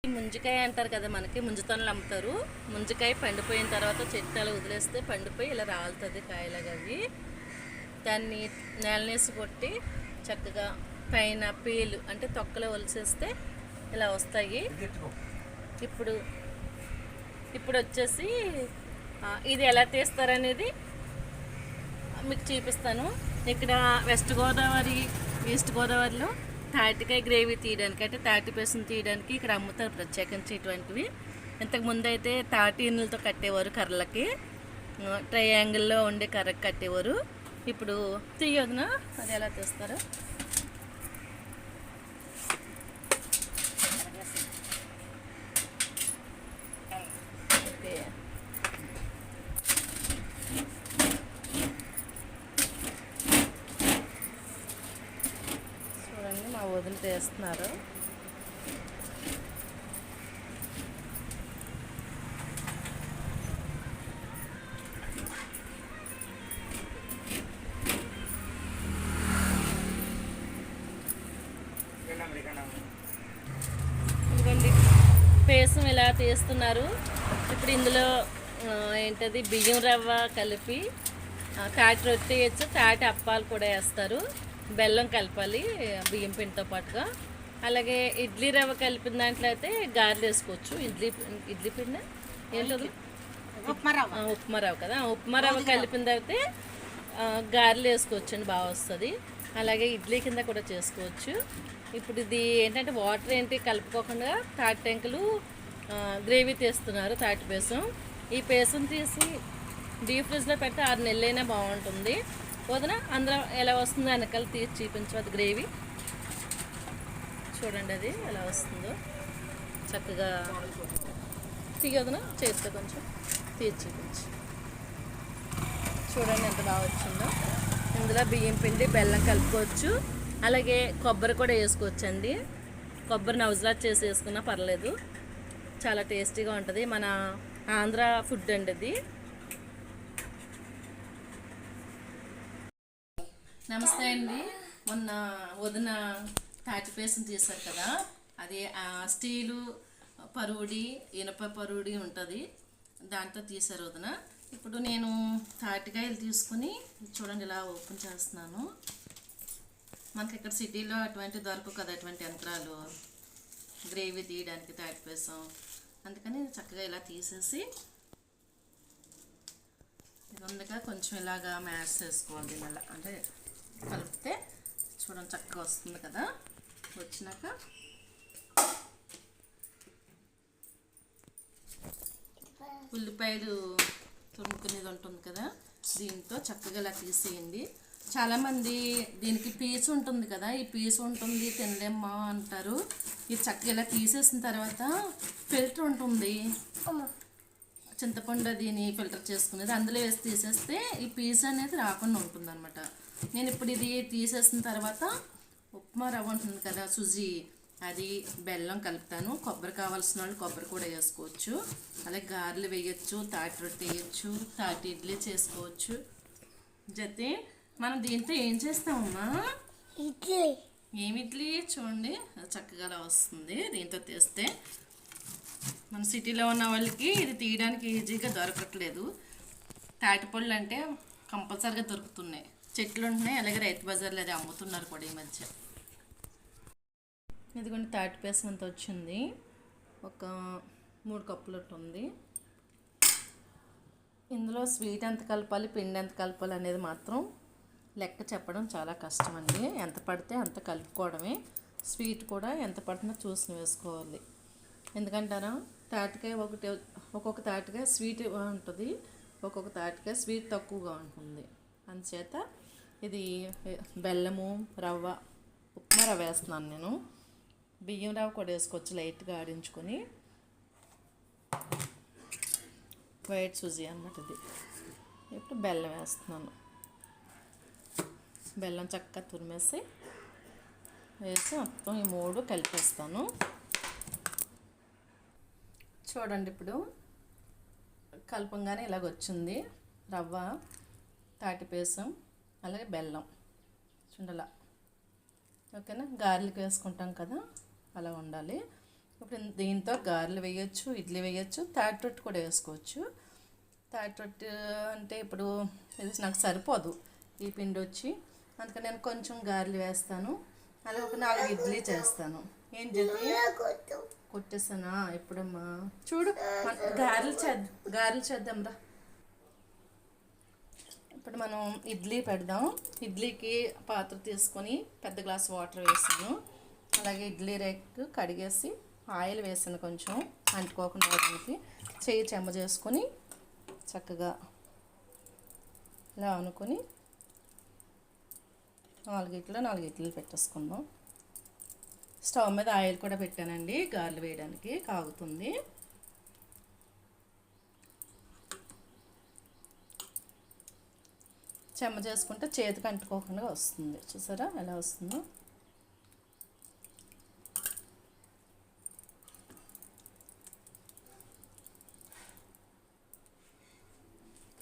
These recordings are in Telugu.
ముంజికాయ అంటారు కదా, మనకి ముంజతోనలు అమ్ముతారు. ముంజికాయ పండిపోయిన తర్వాత చెట్టు అలా వదిలేస్తే పండిపోయి ఇలా రాలుతుంది కాయలాగా. అవి దాన్ని నేలనేసి కొట్టి చక్కగా పైన పీలు అంటే తొక్కలు ఒలిసేస్తే ఇలా వస్తాయి. ఇప్పుడు ఇప్పుడు వచ్చేసి ఇది ఎలా తీస్తారనేది మీకు చూపిస్తాను. ఇక్కడ వెస్ట్ గోదావరి, ఈస్ట్ గోదావరిలో తాటికాయ గ్రేవీ తీయడానికి అంటే తాటి పేసం తీయడానికి ఇక్కడ అమ్ముతారు ప్రత్యేకించి ఇటువంటివి. ఇంతకుముందు అయితే తాటి ఇన్నులతో కట్టేవారు, కర్రలకి ట్రయాంగిల్లో ఉండే కర్రకి కట్టేవారు. ఇప్పుడు తీయొద్దునా అది ఎలా తీస్తారో చూడండి, మా వదిలి తీస్తున్నారు. ఇదిగోండి పేసం ఇలా తీస్తున్నారు. ఇప్పుడు ఇందులో ఏంటది బియ్యం రవ్వ కలిపి తాటి రొట్టె వేయచ్చు, తాటి అప్పాలు కూడా వేస్తారు. బెల్లం కలపాలి బియ్యం పిండితో పాటుగా. అలాగే ఇడ్లీ రవ్వ కలిపిన దాంట్లో అయితే గారెలు వేసుకోవచ్చు. ఇడ్లీ పిండి ఏంటది, ఉప్మా రవ్వ కదా, ఉప్మా రవ్వ కలిపిన తర్వాత గారెలు వేసుకోవచ్చు అండి, బాగా వస్తుంది. అలాగే ఇడ్లీ కింద కూడా చేసుకోవచ్చు. ఇప్పుడు ఇది ఏంటంటే వాటర్ ఏంటి కలుపుకోకుండా తాటి టెంకలు గ్రేవీ తీస్తున్నారు, తాటి పేసం. ఈ పేసం తీసి డీప్ ఫ్రిడ్జ్లో పెట్టి 6 నెలలైనా బాగుంటుంది. వదిన అందులో ఎలా వస్తుందో వెనకాల తీసి చూపించు. అది గ్రేవీ చూడండి, అది ఎలా వస్తుందో చక్కగా తీయొదన చేస్తే కొంచెం తీసి చూపించు. చూడండి ఎంత బాగా వచ్చిందో. ఇందులో బియ్యం పిండి, బెల్లం కలుపుకోవచ్చు. అలాగే కొబ్బరి కూడా వేసుకోవచ్చు అండి. కొబ్బరి నవ్వులా చేసి వేసుకున్నా పర్లేదు, చాలా టేస్టీగా ఉంటుంది. మన ఆంధ్ర ఫుడ్ అండి అది. నమస్తే అండి. మొన్న వదిన తాటి పేసం తీశారు కదా, అది స్టీలు పరువుడి, ఇనప పరువుడి ఉంటుంది, దాంతో తీశారు వదిన. ఇప్పుడు నేను తాటికాయలు తీసుకుని చూడండి ఇలా ఓపెన్ చేస్తున్నాను. మనకి ఇక్కడ సిటీలో అటువంటి దొరకవు కదా, అటువంటి యంత్రాలు గ్రేవీ తీయడానికి తాటి పేసం. అందుకని చక్కగా ఇలా తీసేసి ఇది ఉందిగా కొంచెం ఇలాగా మ్యాష్ చేసుకోవాలి. మళ్ళీ అంటే కలిపితే చూడండి చక్కగా వస్తుంది కదా. వచ్చినాక ఉల్లిపాయలు తురుముకునేది ఉంటుంది కదా, దీంతో చక్కగా ఇలా తీసేయండి. చాలామంది దీనికి పీచు ఉంటుంది కదా, ఈ పీచు ఉంటుంది తినలేమ్మా అంటారు. ఇది చక్కగా ఇలా తీసేసిన తర్వాత ఫిల్టర్ ఉంటుంది, చింతపండు దీన్ని ఫిల్టర్ చేసుకునేది, అందులో వేసి తీసేస్తే ఈ పీచు అనేది రాకుండా ఉంటుంది అనమాట. నేను ఇప్పుడు ఇది తీసేసిన తర్వాత ఉప్మా రవ్వ ఉంటుంది కదా, సుజీ, అది బెల్లం కలుపుతాను. కొబ్బరి కావాల్సిన వాళ్ళు కొబ్బరి కూడా వేసుకోవచ్చు. అలాగే గారెలు వేయచ్చు, తాటి రొట్టె వేయచ్చు, తాటి ఇడ్లీ చేసుకోవచ్చు. జతే మనం దీంతో ఏం చేస్తామమ్మా, ఇడ్లీ. ఏమి ఇడ్లీ చూడండి చక్కగా అలా వస్తుంది దీంతో తీస్తే. మన సిటీలో ఉన్న వాళ్ళకి ఇది తీయడానికి ఈజీగా దొరకట్లేదు. తాటిపళ్ళు అంటే కంపల్సరీగా దొరుకుతున్నాయి, చెట్లు ఉంటున్నాయి. అలాగే రైతు బజార్లో అది అమ్ముతున్నారు కూడా ఈ మధ్య. ఇదిగోండి తాటి పేసం అంత వచ్చింది, ఒక 3 కప్పులు ఉంటుంది. ఇందులో స్వీట్ ఎంత కలపాలి, పిండి ఎంత కలపాలి అనేది మాత్రం లెక్క చెప్పడం చాలా కష్టం అండి. ఎంత పడితే అంత కలుపుకోవడమే. స్వీట్ కూడా ఎంత పడుతుందో చూసి వేసుకోవాలి. ఎందుకంటారా, తాటికాయ ఒక్కొక్క తాటికాయ స్వీట్ ఉంటుంది, ఒక్కొక్క తాటికాయ స్వీట్ తక్కువగా ఉంటుంది. అందుచేత ఇది బెల్లము రవ్వ, ఉప్మా రవ్వ వేస్తున్నాను నేను. బియ్యం రవ్వ కూడా వేసుకోవచ్చు లైట్గా ఆడించుకొని. వైట్ సుజీ అన్నమాట ఇది. ఇప్పుడు బెల్లం వేస్తున్నాను. బెల్లం చక్కగా తురిమేసి వేసి మొత్తం ఈ 3 కలిపేస్తాను. చూడండి ఇప్పుడు కలపంగానే ఇలాగ వచ్చింది. రవ్వ, తాటిపేసం, అలాగే బెల్లం చుండల. ఓకేనా, గారెలకు వేసుకుంటాం కదా అలా ఉండాలి. ఇప్పుడు దీంతో గారెలు వేయచ్చు, ఇడ్లీ వేయచ్చు, తాటి రొట్టె కూడా వేసుకోవచ్చు. తాటి రొట్టె అంటే ఇప్పుడు ఇది నాకు సరిపోదు ఈ పిండి వచ్చి, అందుకని నేను కొంచెం గారెలు వేస్తాను. అలాగే ఒక 4 ఇడ్లీ చేస్తాను. ఏం చేద్దాం కొట్టేస్తానా ఎప్పుడమ్మా? చూడు గారెలు చేద్దాం రా. ఇప్పుడు మనం ఇడ్లీ పెడదాం. ఇడ్లీకి పాత్ర తీసుకొని పెద్ద గ్లాస్ వాటర్ వేసాను. అలాగే ఇడ్లీ రేకు కడిగేసి ఆయిల్ వేసాను, కొంచెం అంటుకోకుండా ఉండడానికి. చెయ్యి చెమ్మ చేసుకొని చక్కగా ఇలా అనుకొని 4 ఇడ్లీలు పెట్టేసుకుందాం. స్టవ్ మీద ఆయిల్ కూడా పెట్టానండి, గారెలు వేయడానికి కాగుతుంది. చెమ్మ చేసుకుంటే చేతికి అంటుకోకుండా వస్తుంది. చూసారా ఎలా వస్తుందో?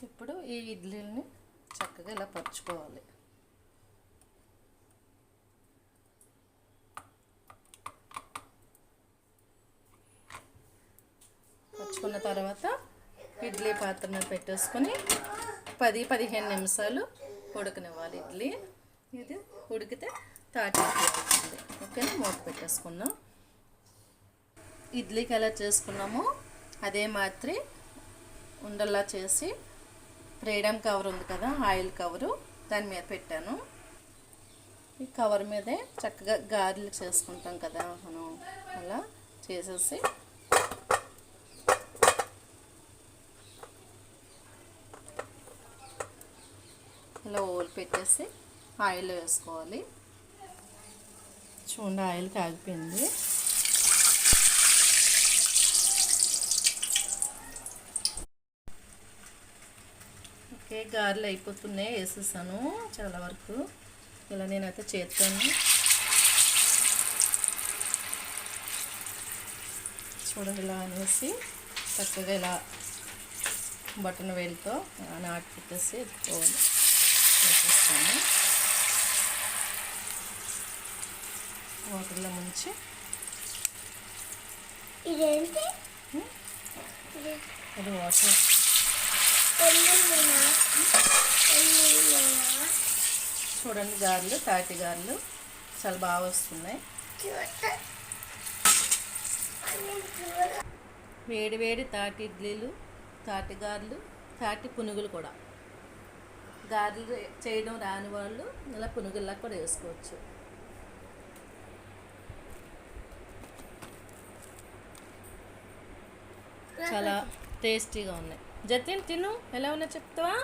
ఇప్పుడు ఈ ఇడ్లీని చక్కగా ఇలా పరుచుకోవాలి. పరుచుకున్న తర్వాత ఇడ్లీ పాత్రను పెట్టేసుకొని 10-15 నిమిషాలు ఉడకనివ్వాలి ఇడ్లీ. ఇది ఉడికితే తాటి ఇడ్లీ అవుతుంది. ఓకేనా? మూత పెట్టేసుకుందాం. ఇడ్లీకి ఎలా చేసుకున్నామో అదే మాదిరి ఉండల్లా చేసి ఫ్రీడమ్ కవర్ ఉంది కదా, ఆయిల్ కవరు, దాని మీద పెట్టాను. ఈ కవర్ మీదే చక్కగా గారెలు చేసుకుంటాం కదా మనం, అలా చేసేసి ఇలా ఓలు పెట్టేసి ఆయిల్ వేసుకోవాలి. చూడండి ఆయిల్ కాగిపోయింది. ఓకే, గారెలు అయిపోతున్నాయి, వేసేసాను చాలా వరకు. ఇలా నేనైతే చేస్తాను. చూడండి ఇలా అనేసి చక్కగా ఇలా బటన్ వేలుతో నాటి పెట్టేసి వేసేస్తాను. వాటర్లో ముంచి ఇదేంటి? అది వాటర్. చూడండి గారెలు, తాటి గారెలు చాలా బాగా వస్తున్నాయి. వేడి వేడి తాటి ఇడ్లీలు, తాటి గారెలు, తాటి పునుగులు కూడా. గారెలు చేయడం రాని వాళ్ళు ఇలా పునుగుల్లా కూడా వేసుకోవచ్చు. చాలా టేస్టీగా ఉన్నాయి. జతిన్ తిను, ఎలా ఉన్నా చెప్తావా?